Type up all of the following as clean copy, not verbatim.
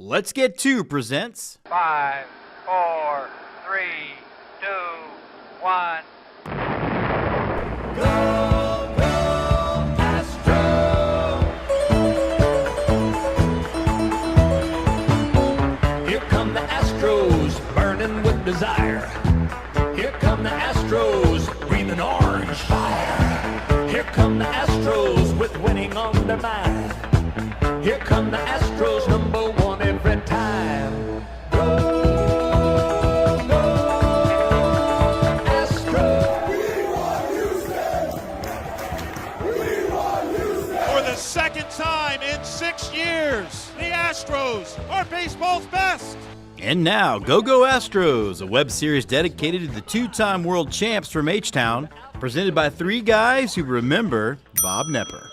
Let's Get To presents 5, 4, 3, 2, 1. Here come the Astros, burning with desire. Here come the Astros, breathing orange fire. Here come the Astros, with winning on their mind. Here come the Astros, number one every time. Go, go, Astros! We want Houston! We want Houston! For the second time in 6 years, the Astros are baseball's best. And now, Go Astros, a web series dedicated to the two-time world champs from H-Town, presented by three guys who remember Bob Nepper.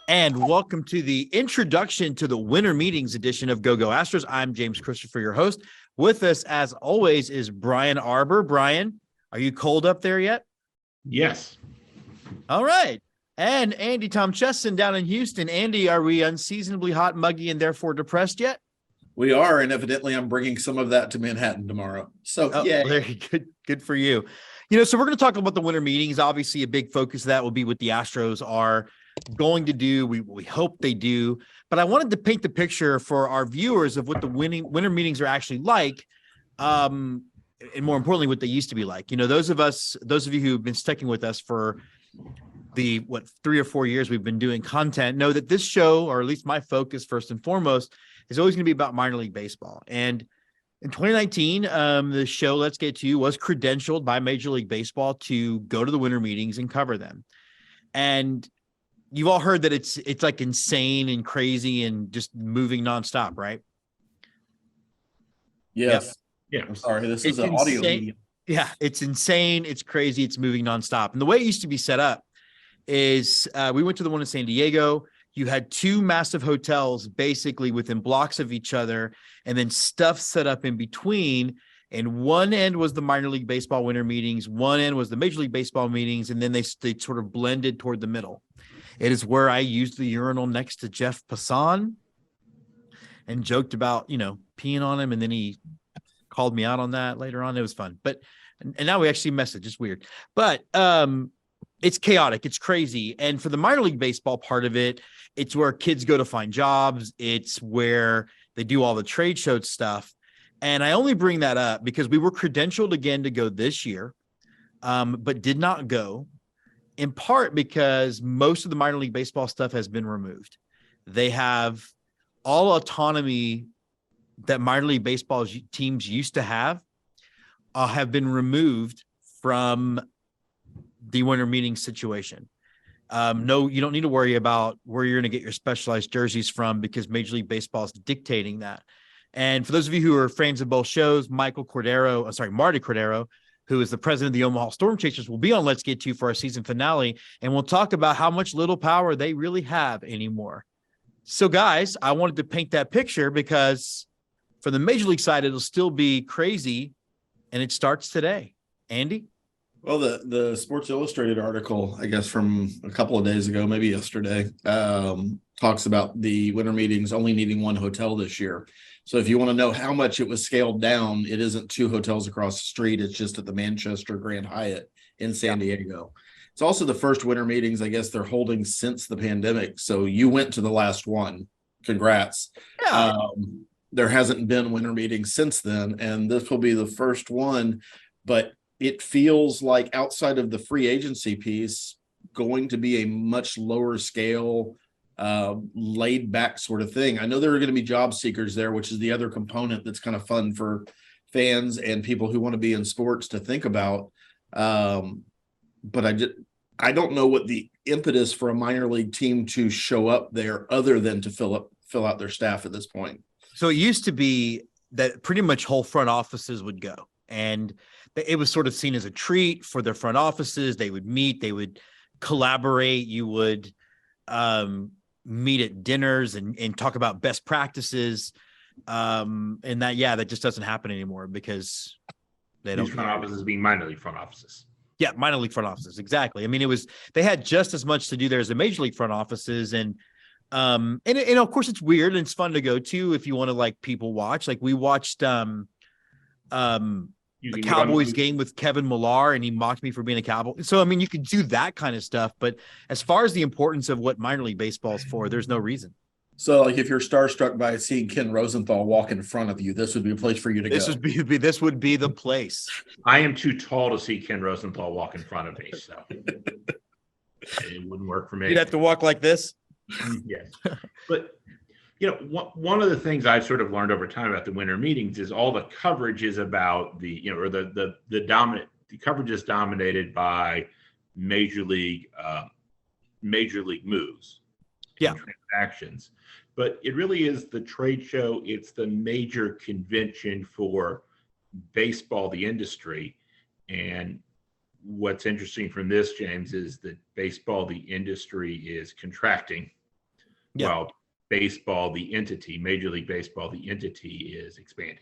And welcome to the introduction to the Winter Meetings edition of Go Astros. I'm James Christopher, your host. With us, as always, is Brian Arbor. Brian, are you cold up there yet? Yes. All right. And Andy Tom Chesson down in Houston. Andy, are we unseasonably hot, muggy, and therefore depressed yet? We are, and evidently I'm bringing some of that to Manhattan tomorrow. So, yeah. Very good. Good for you. So we're going to talk about the winter meetings. Obviously, a big focus of that will be what the Astros are going to do. We hope they do. But I wanted to paint the picture for our viewers of what the winter meetings are actually like, and more importantly, what they used to be like. Those of you who've been sticking with us for the 3 or 4 years we've been doing content know that this show, or at least my focus first and foremost, is always going to be about minor league baseball. And in 2019, the show Let's Get To was credentialed by Major League Baseball to go to the winter meetings and cover them. And you've all heard that it's like insane and crazy and just moving nonstop, right? Yes. Yep. Yeah. I'm sorry. This It's is an audio insane. medium. Yeah, it's insane. It's crazy. It's moving nonstop. And the way it used to be set up is we went to the one in San Diego. You had two massive hotels basically within blocks of each other, and then stuff set up in between. And one end was the minor league baseball winter meetings. One end was the Major League Baseball meetings. And then they sort of blended toward the middle. It is where I used the urinal next to Jeff Passan and joked about, peeing on him. And then he called me out on that later on. It was fun. And now we actually message. It's weird. But it's chaotic. It's crazy. And for the minor league baseball part of it, it's where kids go to find jobs. It's where they do all the trade show stuff. And I only bring that up because we were credentialed again to go this year, but did not go, in part because most of the minor league baseball stuff has been removed. They have all autonomy that minor league baseball teams used to have been removed from the winter meeting situation. No, you don't need to worry about where you're going to get your specialized jerseys from because Major League Baseball is dictating that. And for those of you who are fans of both shows, Marty Cordero, who is the president of the Omaha Storm Chasers, will be on Let's Get To for our season finale. And we'll talk about how much little power they really have anymore. So guys, I wanted to paint that picture because for the Major League side, it'll still be crazy. And it starts today. Andy? Well, the Sports Illustrated article, I guess from a couple of days ago, maybe yesterday, talks about the winter meetings only needing one hotel this year. So if you want to know how much it was scaled down, it isn't two hotels across the street. It's just at the Manchester Grand Hyatt in San Diego. It's also the first winter meetings, I guess, they're holding since the pandemic. So you went to the last one. Congrats. Yeah. There hasn't been winter meetings since then, and this will be the first one. But it feels like outside of the free agency piece, going to be a much lower scale, laid back sort of thing. I know there are going to be job seekers there, which is the other component that's kind of fun for fans and people who want to be in sports to think about. But I don't know what the impetus for a minor league team to show up there other than to fill out their staff at this point. So it used to be that pretty much whole front offices would go, and it was sort of seen as a treat for their front offices. They would meet, they would collaborate. You would meet at dinners and talk about best practices. And that just doesn't happen anymore because they don't. These front offices being minor league front offices. Yeah, minor league front offices. Exactly. I mean, they had just as much to do there as the major league front offices. And And of course it's weird and it's fun to go to if you want to like people watch. Like we watched a Cowboys game with Kevin Millar and he mocked me for being a Cowboy. So I mean you could do that kind of stuff, but as far as the importance of what minor league baseball is for, there's no reason. So like if you're starstruck by seeing Ken Rosenthal walk in front of you, this would be a place for you to go. This would be the place. I am too tall to see Ken Rosenthal walk in front of me, so it wouldn't work for me. You'd have to walk like this. Yes. But, one of the things I've sort of learned over time about the winter meetings is all the coverage is about the coverage is dominated by major league moves. Yeah. Transactions. But it really is the trade show. It's the major convention for baseball, the industry. And what's interesting from this, James, is that baseball, the industry, is contracting. Yeah. While baseball, the entity, Major League Baseball, the entity, is expanding.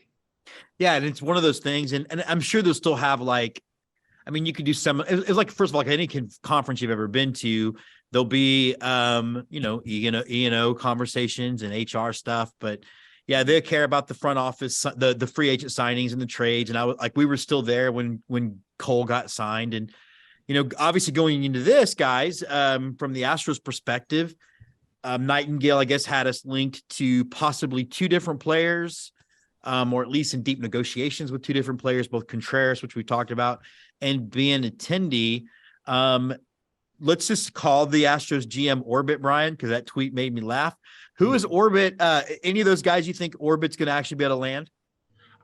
Yeah, and it's one of those things, and I'm sure they'll still have you could do some. It's like first of all, like any conference you've ever been to, there'll be E&O conversations and HR stuff, but yeah, they care about the front office, the free agent signings and the trades, and we were still there when Cole got signed, and obviously going into this, guys, from the Astros perspective. Nightingale, I guess, had us linked to possibly two different players, or at least in deep negotiations with two different players, both Contreras, which we talked about, and Benintendi. Let's just call the Astros GM Orbit, Brian, because that tweet made me laugh. Who is Orbit? Any of those guys you think Orbit's going to actually be able to land?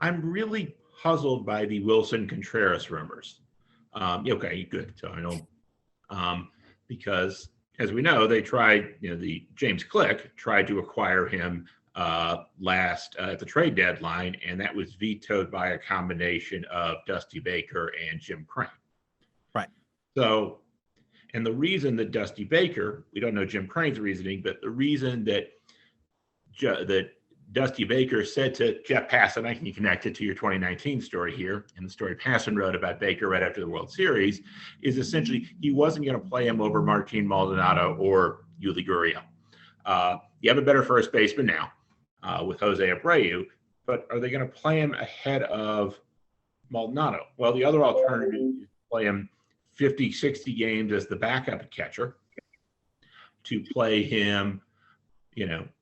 I'm really puzzled by the Wilson Contreras rumors. Okay, good. So I know, because as we know, they tried, the James Click tried to acquire him last at the trade deadline, and that was vetoed by a combination of Dusty Baker and Jim Crane. Right. So, and the reason that Dusty Baker, we don't know Jim Crane's reasoning, but the reason that Dusty Baker said to Jeff Passan, I can connect it to your 2019 story here, and the story Passan wrote about Baker right after the World Series, is essentially he wasn't going to play him over Martin Maldonado or Yuli Gurriel. You have a better first baseman now with Jose Abreu, but are they going to play him ahead of Maldonado? Well, the other alternative is to play him 50, 60 games as the backup catcher, to play him,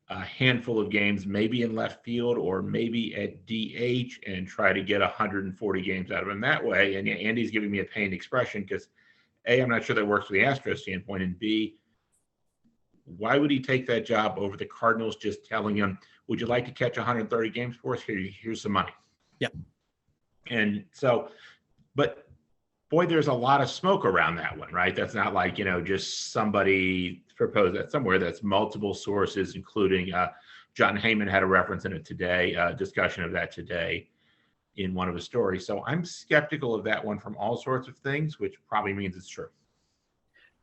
a handful of games, maybe in left field or maybe at DH, and try to get 140 games out of him that way. And Andy's giving me a pained expression because A, I'm not sure that works from the Astros standpoint, and B, why would he take that job over the Cardinals just telling him, would you like to catch 130 games for us? Here's some money. Yeah. And so, but boy, there's a lot of smoke around that one, right? That's not like, just somebody proposed that somewhere. That's multiple sources, including John Heyman had a reference in it today, discussion of that today in one of his stories. So I'm skeptical of that one from all sorts of things, which probably means it's true.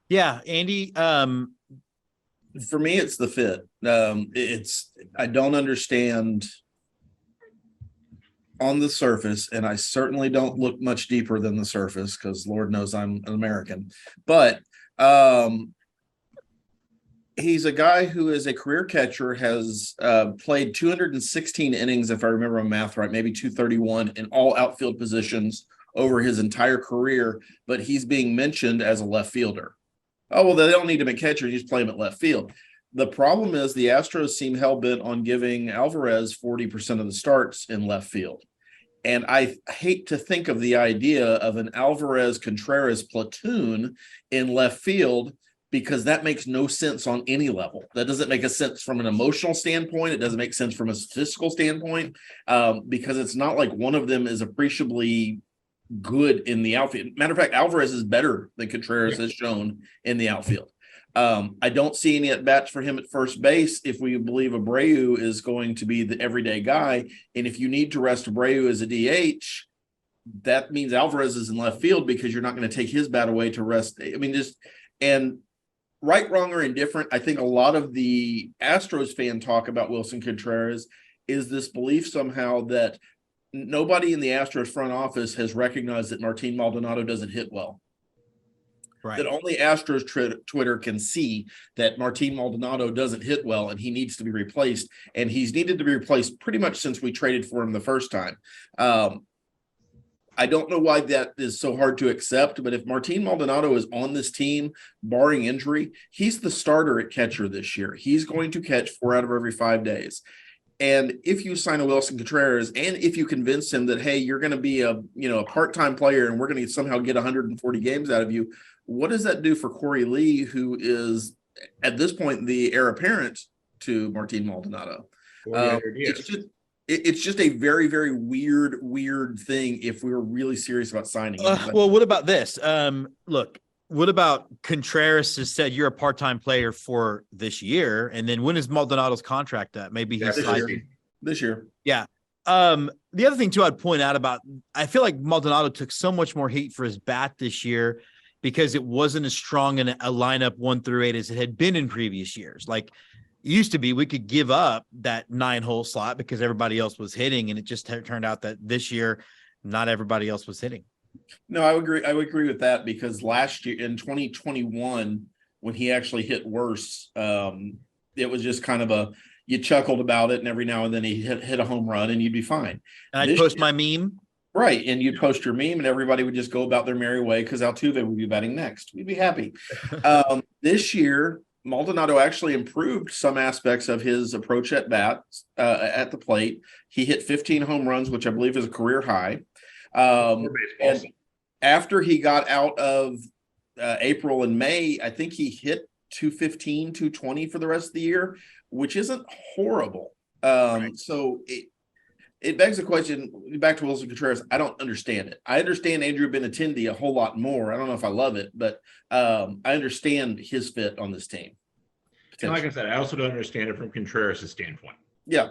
Yeah, Andy. For me, it's the fit. I don't understand on the surface, and I certainly don't look much deeper than the surface because Lord knows I'm an American, but he's a guy who is a career catcher, has played 216 innings, if I remember my math right, maybe 231 in all outfield positions over his entire career, but he's being mentioned as a left fielder. Oh, well, they don't need him at catcher, just play him at left field. The problem is the Astros seem hell-bent on giving Alvarez 40% of the starts in left field. And I hate to think of the idea of an Alvarez-Contreras platoon in left field, because that makes no sense on any level. That doesn't make a sense from an emotional standpoint. It doesn't make sense from a statistical standpoint, because it's not like one of them is appreciably good in the outfield. Matter of fact, Alvarez is better than Contreras has shown in the outfield. I don't see any at-bats for him at first base if we believe Abreu is going to be the everyday guy. And if you need to rest Abreu as a DH, that means Alvarez is in left field because you're not going to take his bat away to rest. And right, wrong, or indifferent, I think a lot of the Astros fan talk about Wilson Contreras is this belief somehow that nobody in the Astros front office has recognized that Martin Maldonado doesn't hit well. Right. that only Astros Twitter can see, that Martin Maldonado doesn't hit well and he needs to be replaced. And he's needed to be replaced pretty much since we traded for him the first time. I don't know why that is so hard to accept, but if Martin Maldonado is on this team, barring injury, he's the starter at catcher this year. He's going to catch 4 out of every 5 days. And if you sign a Wilson Contreras, and if you convince him that, hey, you're going to be a part-time player and we're going to somehow get 140 games out of you, what does that do for Corey Lee, who is at this point the heir apparent to Martin Maldonado? It's just a very, very weird thing if we were really serious about signing him. Well, what about this? Look, what about Contreras has said you're a part-time player for this year, and then when is Maldonado's contract up? Maybe he's this year. Yeah. The other thing too, I'd point out about, I feel like Maldonado took so much more heat for his bat this year because it wasn't as strong in a lineup 1 through 8 as it had been in previous years. Like, it used to be we could give up that 9-hole slot because everybody else was hitting, and it just turned out that this year not everybody else was hitting. No, I would agree with that, because last year in 2021, when he actually hit worse, it was just kind of you chuckled about it, and every now and then he hit a home run and you'd be fine. And I'd post my meme. Right, and you'd post your meme and everybody would just go about their merry way because Altuve would be batting next. We'd be happy. This year, Maldonado actually improved some aspects of his approach at bat at the plate. He hit 15 home runs, which I believe is a career high. And after he got out of April and May, I think he hit 215, 220 for the rest of the year, which isn't horrible. Right. So it begs the question, back to Wilson Contreras, I don't understand it. I understand Andrew Benintendi a whole lot more. I don't know if I love it, but I understand his fit on this team. And like I said, I also don't understand it from Contreras' standpoint. Yeah.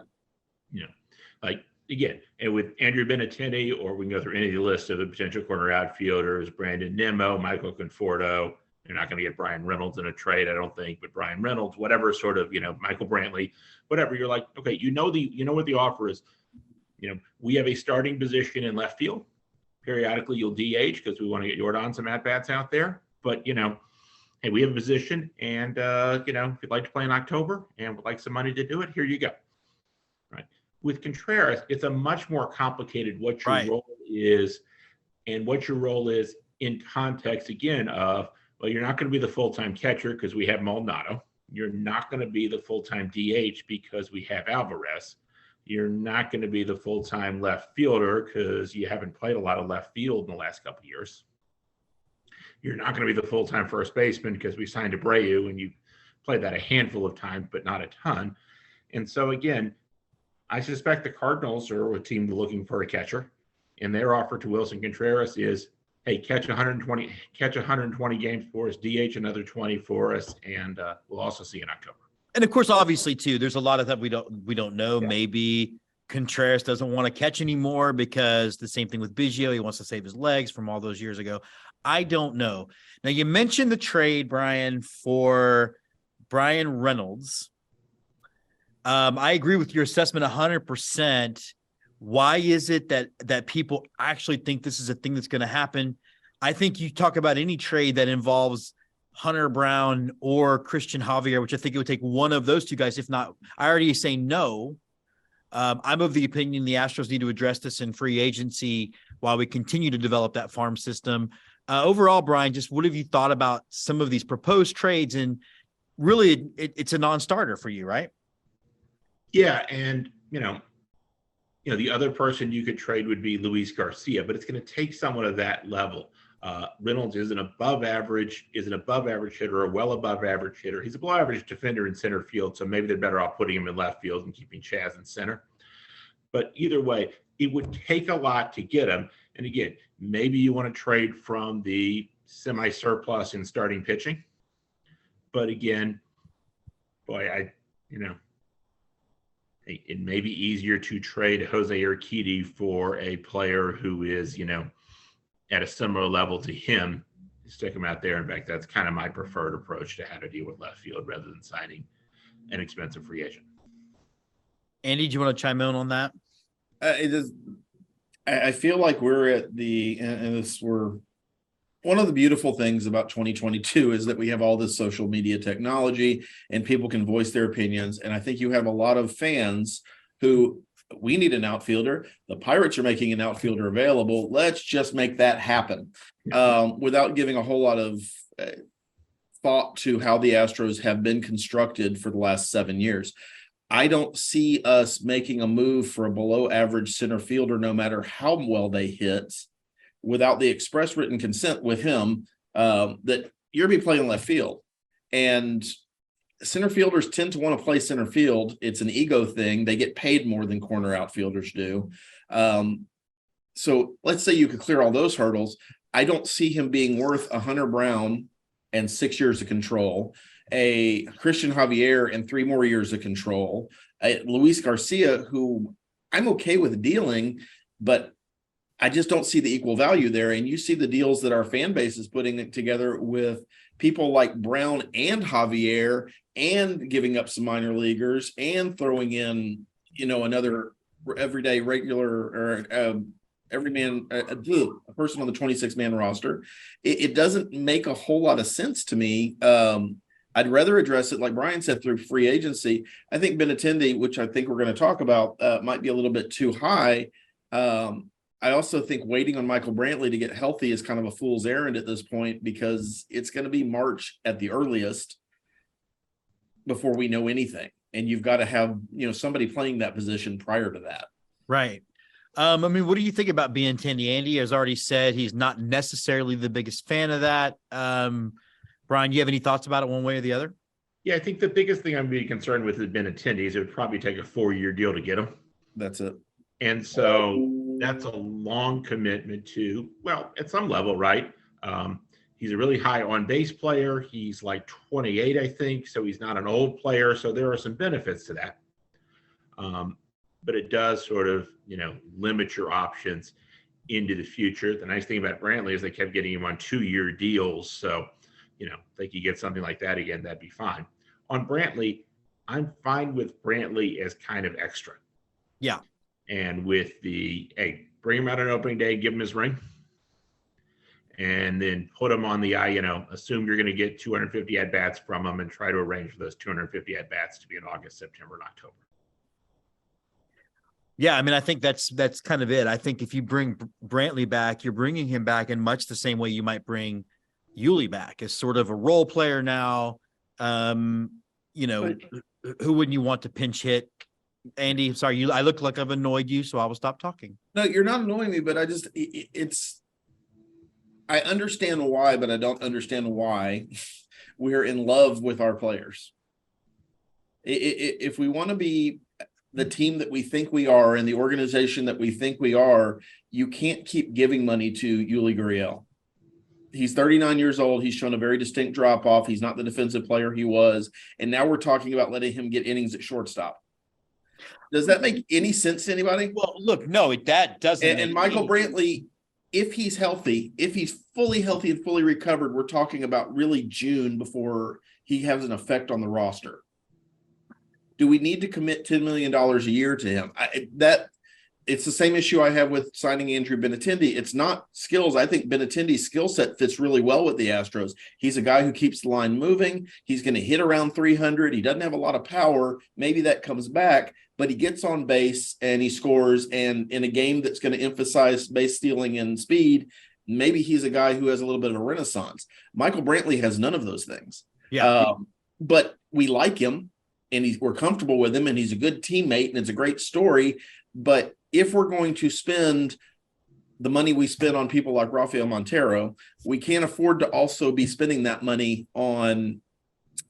Like, again, and with Andrew Benintendi, or we can go through any list of the potential corner outfielders, Brandon Nimmo, Michael Conforto. You're not going to get Brian Reynolds in a trade, I don't think, but Brian Reynolds, whatever sort of, Michael Brantley, whatever. You're like, okay, you know what the offer is. We have a starting position in left field. Periodically, you'll DH because we want to get Jordan some at-bats out there. But, hey, we have a position, and, if you'd like to play in October and would like some money to do it, here you go. Right. With Contreras, it's a much more complicated what your role is, and what your role is in context, again, of, well, you're not going to be the full-time catcher because we have Maldonado. You're not going to be the full-time DH because we have Alvarez. You're not going to be the full-time left fielder because you haven't played a lot of left field in the last couple of years. You're not going to be the full-time first baseman because we signed Abreu and you played that a handful of times, but not a ton. And so, again, I suspect the Cardinals are a team looking for a catcher, and their offer to Wilson Contreras is, hey, catch 120 games for us, DH another 20 for us, and we'll also see in October. And of course, obviously, too, there's a lot of that we don't know. Yeah. Maybe Contreras doesn't want to catch anymore because the same thing with Biggio. He wants to save his legs from all those years ago. I don't know. Now, you mentioned the trade, Brian, for Brian Reynolds. I agree with your assessment 100%. Why is it that people actually think this is a thing that's going to happen? I think you talk about any trade that involves Hunter Brown or Christian Javier, which I think it would take one of those two guys. If not, I already say no. I'm of the opinion the Astros need to address this in free agency while we continue to develop that farm system. Overall, Brian, just what have you thought about some of these proposed trades? And really, it's a non-starter for you, right? Yeah, and the other person you could trade would be Luis Garcia, but it's going to take someone of that level. Reynolds is an above average hitter, a well above average hitter. He's a below average defender in center field, so maybe they're better off putting him in left field and keeping Chaz in center. But either way, it would take a lot to get him. And again, maybe you want to trade from the semi-surplus in starting pitching. But again, boy, it may be easier to trade Jose Urquidy for a player who is, at a similar level to him, stick him out there. In fact, that's kind of my preferred approach to how to deal with left field rather than signing an expensive free agent. Andy, do you want to chime in on that? It is. I feel like we're at the, and this we're One of the beautiful things about 2022 is that we have all this social media technology and people can voice their opinions. And I think you have a lot of fans who, we need an outfielder. The Pirates are making an outfielder available. Let's just make that happen, without giving a whole lot of thought to how the Astros have been constructed for the last 7 years. I don't see us making a move for a below average center fielder, no matter how well they hit, without the express written consent with him, that you're be playing left field. And center fielders tend to want to play center field. It's an ego thing. They get paid more than corner outfielders do. So let's say you could clear all those hurdles. I don't see him being worth a Hunter Brown and 6 years of control, a Christian Javier and 3 more years of control, a Luis Garcia, who I'm okay with dealing, but I just don't see the equal value there. And you see the deals that our fan base is putting together with people like Brown and Javier, and giving up some minor leaguers and throwing in, another everyday regular or every man, a person on the 26-man roster. It doesn't make a whole lot of sense to me. I'd rather address it, like Brian said, through free agency. I think Benintendi, which I think we're going to talk about, might be a little bit too high. I also think waiting on Michael Brantley to get healthy is kind of a fool's errand at this point, because it's going to be March at the earliest before we know anything. And you've got to have, somebody playing that position prior to that. Right. What do you think about Benintendi? Andy has already said he's not necessarily the biggest fan of that. Brian, you have any thoughts about it one way or the other? Yeah, I think the biggest thing I'm being concerned with is Benintendi is it would probably take a 4-year deal to get him. That's it. And so that's a long commitment to, well, at some level, right? He's a really high on-base player. He's like 28, I think, so he's not an old player. So there are some benefits to that. But it does sort of, limit your options into the future. The nice thing about Brantley is they kept getting him on 2-year deals. So, if they could get something like that again, that'd be fine. On Brantley, I'm fine with Brantley as kind of extra. Yeah. And with hey, bring him out on opening day, give him his ring, and then put him on the assume you're going to get 250 at-bats from him and try to arrange for those 250 at-bats to be in August, September, and October. Yeah, I think that's kind of it. I think if you bring Brantley back, you're bringing him back in much the same way you might bring Yuli back, as sort of a role player now. Who wouldn't you want to pinch hit? Andy, sorry, I look like I've annoyed you, so I will stop talking. No, you're not annoying me, but I understand why, but I don't understand why we're in love with our players. If we want to be the team that we think we are and the organization that we think we are, you can't keep giving money to Yuli Gurriel. He's 39 years old. He's shown a very distinct drop-off. He's not the defensive player he was. And now we're talking about letting him get innings at shortstop. Does that make any sense to anybody? Well, look, no, that doesn't. And Michael Brantley, if he's healthy, if he's fully healthy and fully recovered, we're talking about really June before he has an effect on the roster. Do we need to commit $10 million a year to him? It's the same issue I have with signing Andrew Benintendi. It's not skills. I think Benintendi's skill set fits really well with the Astros. He's a guy who keeps the line moving. He's going to hit around 300. He doesn't have a lot of power. Maybe that comes back, but he gets on base and he scores. And in a game that's going to emphasize base stealing and speed, maybe he's a guy who has a little bit of a renaissance. Michael Brantley has none of those things. Yeah. But we like him and we're comfortable with him and he's a good teammate and it's a great story. But if we're going to spend the money we spend on people like Rafael Montero, we can't afford to also be spending that money on,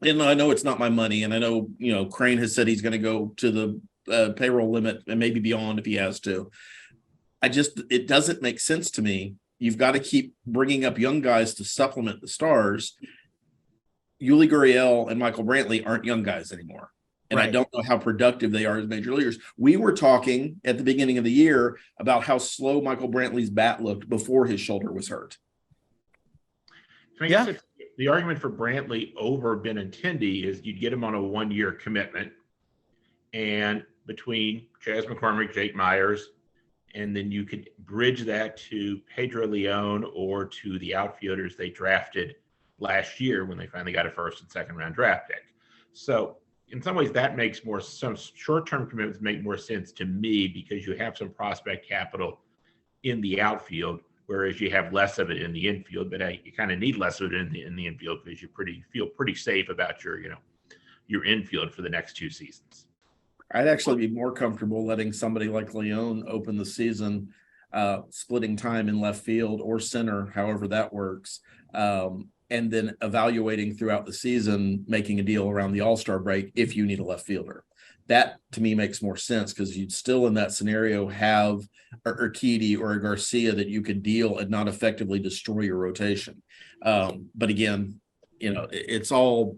and I know it's not my money. And I know, Crane has said he's going to go to the payroll limit and maybe beyond if he has to. It doesn't make sense to me. You've got to keep bringing up young guys to supplement the stars. Yuli Gurriel and Michael Brantley aren't young guys anymore. And right. I don't know how productive they are as major leaguers. We were talking at the beginning of the year about how slow Michael Brantley's bat looked before his shoulder was hurt. Yeah. The argument for Brantley over Benintendi is you'd get him on a 1-year commitment. And between Chas McCormick, Jake Myers, and then you could bridge that to Pedro Leon or to the outfielders they drafted last year when they finally got a first and second round draft pick. So in some ways that makes some short-term commitments make more sense to me because you have some prospect capital in the outfield, whereas you have less of it in the infield, but you kind of need less of it in the infield because you feel pretty safe about your infield for the next 2 seasons. I'd actually be more comfortable letting somebody like Leon open the season, splitting time in left field or center, however that works, and then evaluating throughout the season, making a deal around the All-Star break if you need a left fielder. That to me makes more sense because you'd still in that scenario have a Urquidy or a Garcia that you could deal and not effectively destroy your rotation. But again, it's all.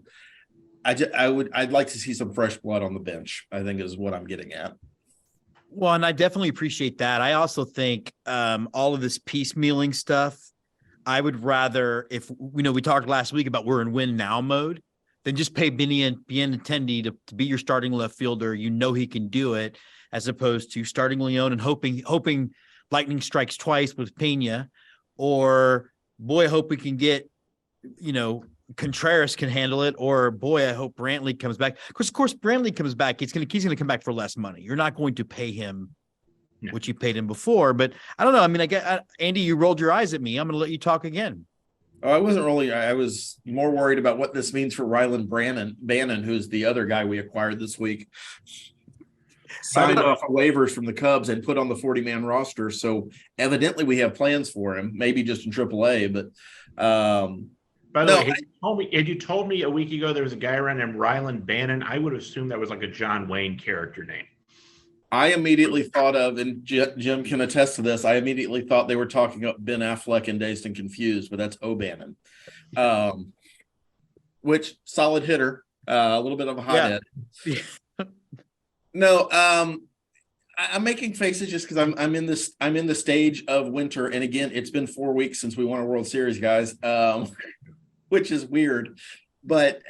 I'd like to see some fresh blood on the bench, I think is what I'm getting at. Well, and I definitely appreciate that. I also think all of this piecemealing stuff, I would rather, if we talked last week about we're in win now mode, then just pay Benintendi to be your starting left fielder. He can do it, as opposed to starting Leon and hoping lightning strikes twice with Pena, or boy, I hope we can get, Contreras can handle it, or boy, I hope Brantley comes back. Because of course, Brantley comes back. He's going to come back for less money. You're not going to pay him what you paid him before. But I don't know. I mean, Andy, you rolled your eyes at me. I'm going to let you talk again. Oh, I was more worried about what this means for Rylan Bannon, who's the other guy we acquired this week. Signed off of waivers from the Cubs and put on the 40-man roster. So evidently we have plans for him, maybe just in AAA, but by the way, had you told me a week ago there was a guy around named Rylan Bannon, I would have assumed that was like a John Wayne character name. I immediately thought of, and Jim can attest to this, I immediately thought they were talking about Ben Affleck in Dazed and Confused, but that's O'Bannon. Which, solid hitter, a little bit of a hothead. Yeah. No, I'm making faces just because I'm in the stage of winter, and again, it's been 4 weeks since we won a World Series, guys, which is weird, but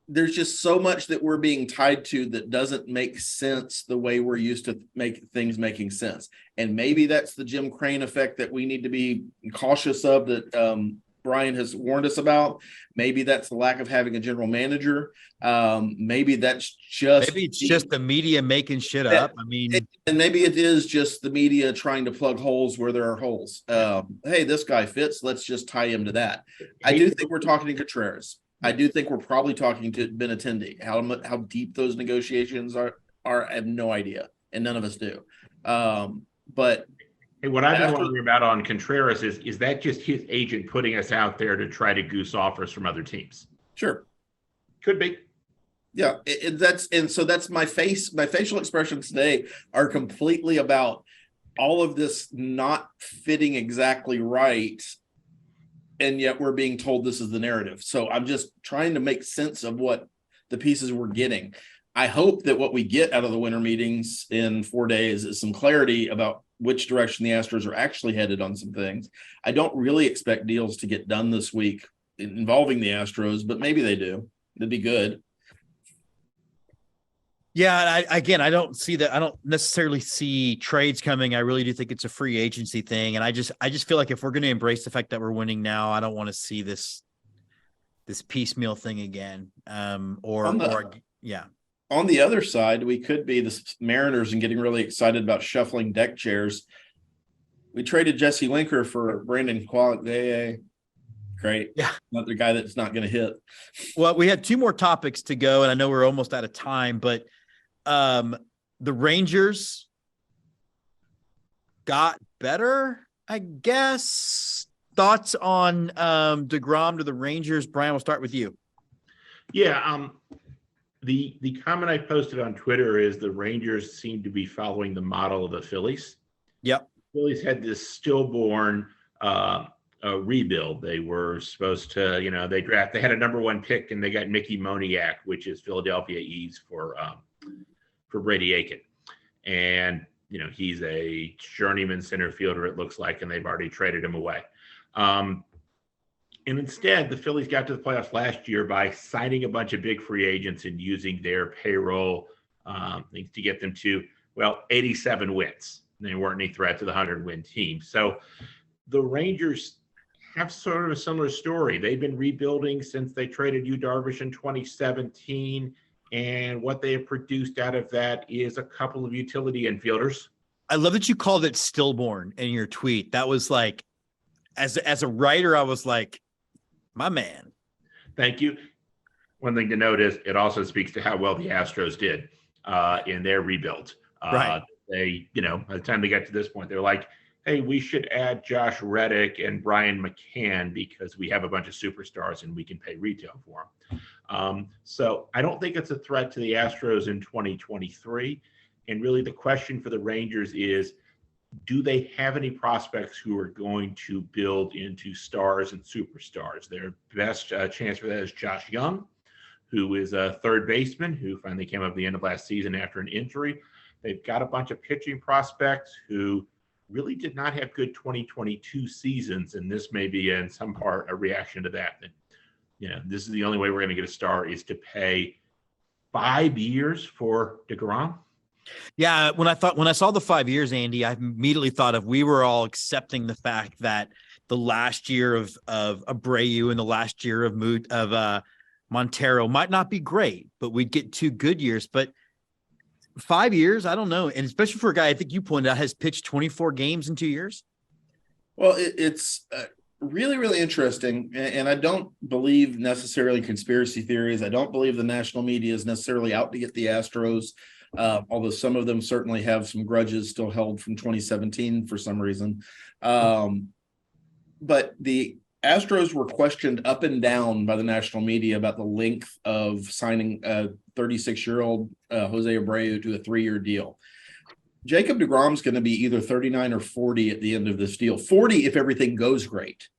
there's just so much that we're being tied to that doesn't make sense the way we're used to making sense. And maybe that's the Jim Crane effect that we need to be cautious of, that Brian has warned us about. Maybe that's the lack of having a general manager. Maybe it's just the media making shit up. I mean, and maybe it is just the media trying to plug holes where there are holes. Hey, this guy fits. Let's just tie him to that. I do think we're talking to Contreras. I do think we're probably talking to Benintendi. How deep those negotiations are, I have no idea, and none of us do. But hey, what I've been wondering about on Contreras is that just his agent putting us out there to try to goose offers from other teams? Sure, could be. Yeah, that's my facial expressions today are completely about all of this not fitting exactly right. And yet we're being told this is the narrative. So I'm just trying to make sense of what the pieces we're getting. I hope that what we get out of the winter meetings in 4 days is some clarity about which direction the Astros are actually headed on some things. I don't really expect deals to get done this week involving the Astros, but maybe they do. It'd be good. Yeah, I don't see that. I don't necessarily see trades coming. I really do think it's a free agency thing, and I just feel like if we're going to embrace the fact that we're winning now, I don't want to see this piecemeal thing again. Yeah. On the other side, we could be the Mariners and getting really excited about shuffling deck chairs. We traded Jesse Linker for Brandon Quaglier. Great. Yeah. Another guy that's not going to hit. Well, we had 2 more topics to go, and I know we're almost out of time, but the Rangers got better, I guess. Thoughts on DeGrom to the Rangers? Brian, we'll start with you. Yeah. The comment I posted on Twitter is the Rangers seem to be following the model of the Phillies. Yep. The Phillies had this stillborn rebuild. They were supposed to, they had a number 1 pick and they got Mickey Moniak, which is Philadelphia E's for Brady Aiken. And, he's a journeyman center fielder, it looks like, and they've already traded him away. And instead, the Phillies got to the playoffs last year by signing a bunch of big free agents and using their payroll to get them to, 87 wins. They weren't any threat to the 100-win team. So the Rangers have sort of a similar story. They've been rebuilding since they traded Yu Darvish in 2017. And what they have produced out of that is a couple of utility infielders. I love that you called it stillborn in your tweet. That was like, as a writer, I was like, my man. Thank you. One thing to note is it also speaks to how well the Astros did in their rebuild. Right. They, by the time they got to this point, they're like, hey, we should add Josh Reddick and Brian McCann because we have a bunch of superstars and we can pay retail for them. So I don't think it's a threat to the Astros in 2023. And really the question for the Rangers is, do they have any prospects who are going to build into stars and superstars? Their best chance for that is Josh Young, who is a third baseman who finally came up at the end of last season after an injury. They've got a bunch of pitching prospects who really did not have good 2022 seasons, and this may be in some part a reaction to that. This is the only way we're going to get a star is to pay 5 years for DeGrom. Yeah, when I saw the 5 years, Andy, I immediately thought of we were all accepting the fact that the last year of Abreu and the last year of Montero might not be great, but we'd get 2 good years. But 5 years, I don't know, and especially for a guy I think you pointed out has pitched 24 games in 2 years. Well, it's really, really interesting, and I don't believe necessarily conspiracy theories. I don't believe the national media is necessarily out to get the Astros. Although some of them certainly have some grudges still held from 2017 for some reason. But the Astros were questioned up and down by the national media about the length of signing a 36-year-old Jose Abreu to a 3-year deal. Jacob deGrom is going to be either 39 or 40 at the end of this deal. 40 if everything goes great.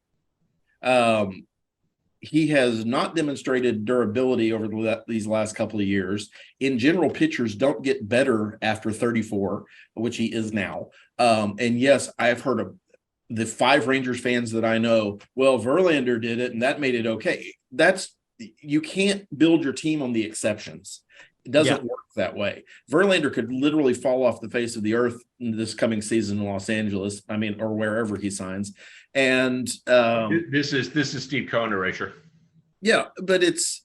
He has not demonstrated durability over these last couple of years. In general, pitchers don't get better after 34, which he is now. And yes, I've heard of the 5 Rangers fans that I know. Well, Verlander did it, and that made it okay. You can't build your team on the exceptions. It doesn't work that way. Verlander could literally fall off the face of the earth in this coming season in Los Angeles. Or wherever he signs. And this is Steve Cohen erasure. Yeah, but it's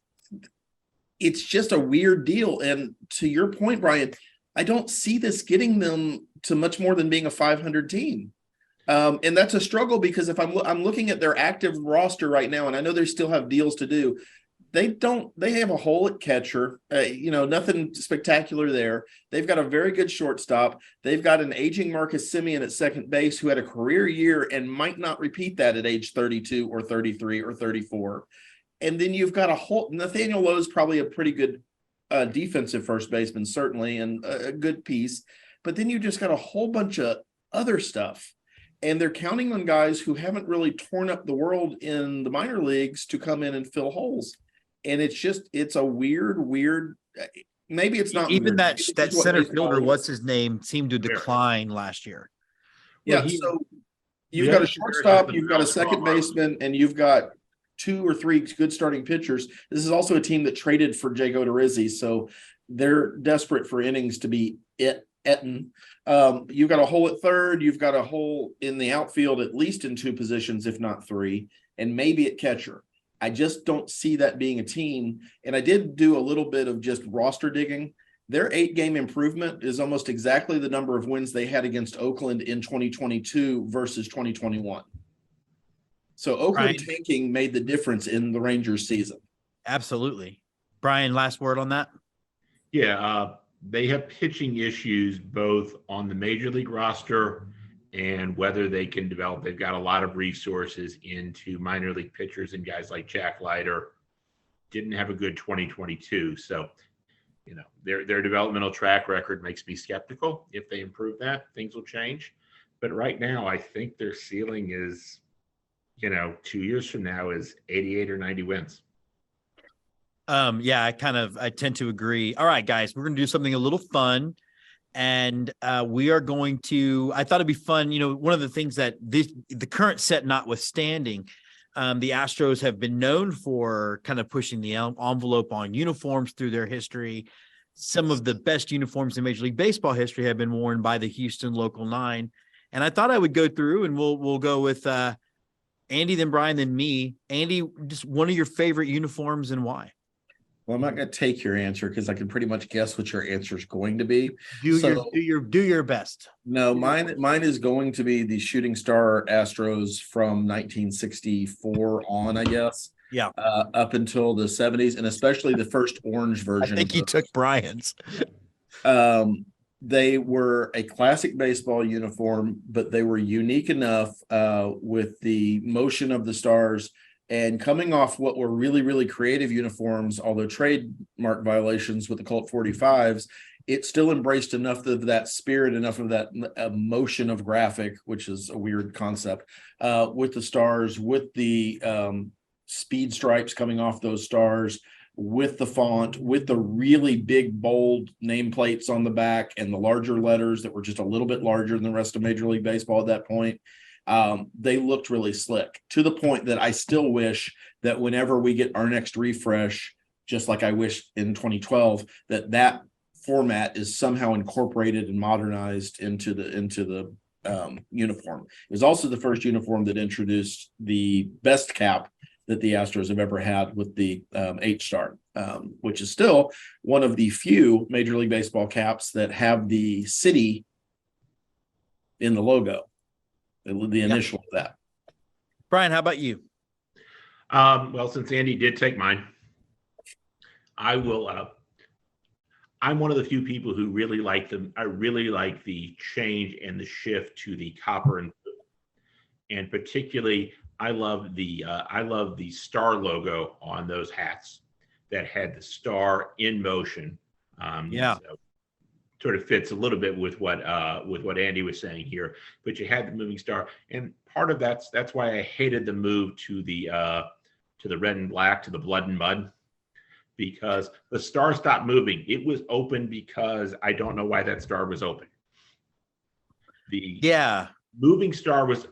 just a weird deal. And to your point, Brian, I don't see this getting them to much more than being a 500 team. And that's a struggle because if I'm looking at their active roster right now, and I know they still have deals to do. They have a hole at catcher, nothing spectacular there. They've got a very good shortstop. They've got an aging Marcus Semien at second base who had a career year and might not repeat that at age 32 or 33 or 34. And then you've got Nathaniel Lowe's probably a pretty good defensive first baseman, certainly, and a good piece. But then you just got a whole bunch of other stuff. And they're counting on guys who haven't really torn up the world in the minor leagues to come in and fill holes. And it's a weird, maybe it's not. Even that center fielder, what's his name, seemed to decline last year. Yeah, so you've got a shortstop, you've got a second baseman, and you've got 2 or 3 good starting pitchers. This is also a team that traded for Jake Odorizzi, so they're desperate for innings to be Etten. You've got a hole at third. You've got a hole in the outfield, at least in 2 positions, if not 3, and maybe at catcher. I just don't see that being a team. And I did do a little bit of just roster digging. Their 8-game improvement is almost exactly the number of wins they had against Oakland in 2022 versus 2021. So Oakland tanking made the difference in the Rangers season. Absolutely. Brian, last word on that? Yeah, they have pitching issues both on the major league roster and whether they can develop. They've got a lot of resources into minor league pitchers, and guys like Jack Leiter didn't have a good 2022. So, their developmental track record makes me skeptical. If they improve that, things will change. But right now, I think their ceiling is, 2 years from now is 88 or 90 wins. Yeah, I tend to agree. All right, guys, we're going to do something a little fun. And we are going to, I thought it'd be fun. One of the things that the current set notwithstanding, the Astros have been known for kind of pushing the envelope on uniforms through their history. some of the best uniforms in Major League Baseball history have been worn by the Houston Local 9. And I thought I would go through and we'll go with Andy, then Brian, then me. Andy, just one of your favorite uniforms and why? Well, I'm not going to take your answer because I can pretty much guess what your answer is going to be. Do your best. No, mine is going to be the Shooting Star Astros from 1964 on, I guess. Yeah. Up until the 70s, and especially the first orange version. I think you took Brian's. They were a classic baseball uniform, but they were unique enough with the motion of the stars and coming off what were really, really creative uniforms, although trademark violations with the Colt 45s, it still embraced enough of that spirit, enough of that emotion of graphic, which is a weird concept, with the stars, with the speed stripes coming off those stars, with the font, with the really big, bold nameplates on the back and the larger letters that were just a little bit larger than the rest of Major League Baseball at that point. They looked really slick, to the point that I still wish that whenever we get our next refresh, just like I wish in 2012, that format is somehow incorporated and modernized into the uniform. It was also the first uniform that introduced the best cap that the Astros have ever had with the H-star, which is still one of the few Major League Baseball caps that have the city in the logo, the initial of that. Brian, how about you? Well, since Andy did take mine, I will. I'm one of the few people who really like them. I really like the change and the shift to the copper and blue, and particularly, I love the star logo on those hats that had the star in motion. So sort of fits a little bit with what Andy was saying here, but you had the moving star, and part of that's why I hated the move to the red and black, to the blood and mud, because the star stopped moving. It was open because I don't know why that star was open. Moving star was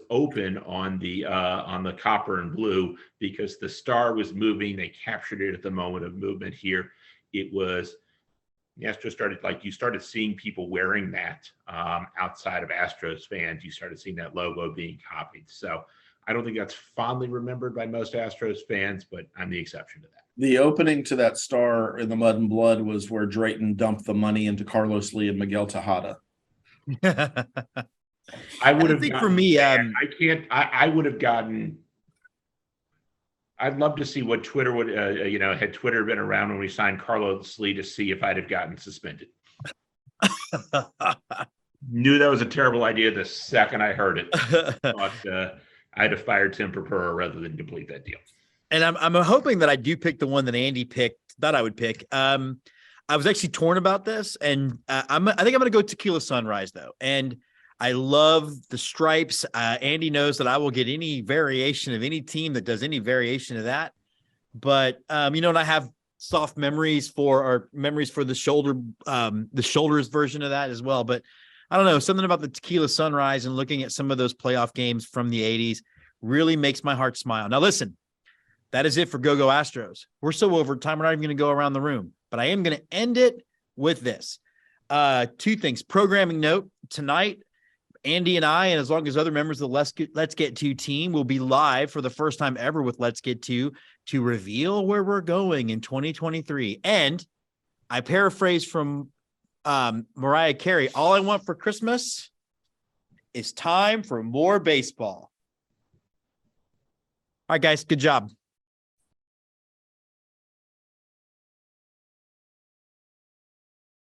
open on the copper and blue because the star was moving. They captured it at the moment of movement. Here it was. The Astros you started seeing people wearing that outside of Astros fans. You started seeing that logo being copied. So I don't think that's fondly remembered by most Astros fans, but I'm the exception to that. The opening to that star in the mud and blood was where Drayton dumped the money into Carlos Lee and Miguel Tejada. I would have think for me, I would have gotten. I'd love to see what Twitter would, had Twitter been around when we signed Carlos Lee, to see if I'd have gotten suspended. Knew that was a terrible idea the second I heard it. Thought I'd have fired Tim Purpura rather than complete that deal. And I'm hoping that I do pick the one that Andy thought I would pick. I was actually torn about this, and I think I'm going to go Tequila Sunrise though. And I love the stripes. Andy knows that I will get any variation of any team that does any variation of that. But and I have soft memories for the shoulders version of that as well. But I don't know, something about the Tequila Sunrise and looking at some of those playoff games from the 80s really makes my heart smile. Now listen, that is it for Go Astros. We're so over time, we're not even going to go around the room, but I am going to end it with this. Two things. Programming note: tonight, Andy and I, and as long as other members of the Let's Get To team, will be live for the first time ever with Let's Get To reveal where we're going in 2023. And I paraphrase from Mariah Carey: all I want for Christmas is time for more baseball. All right, guys, good job.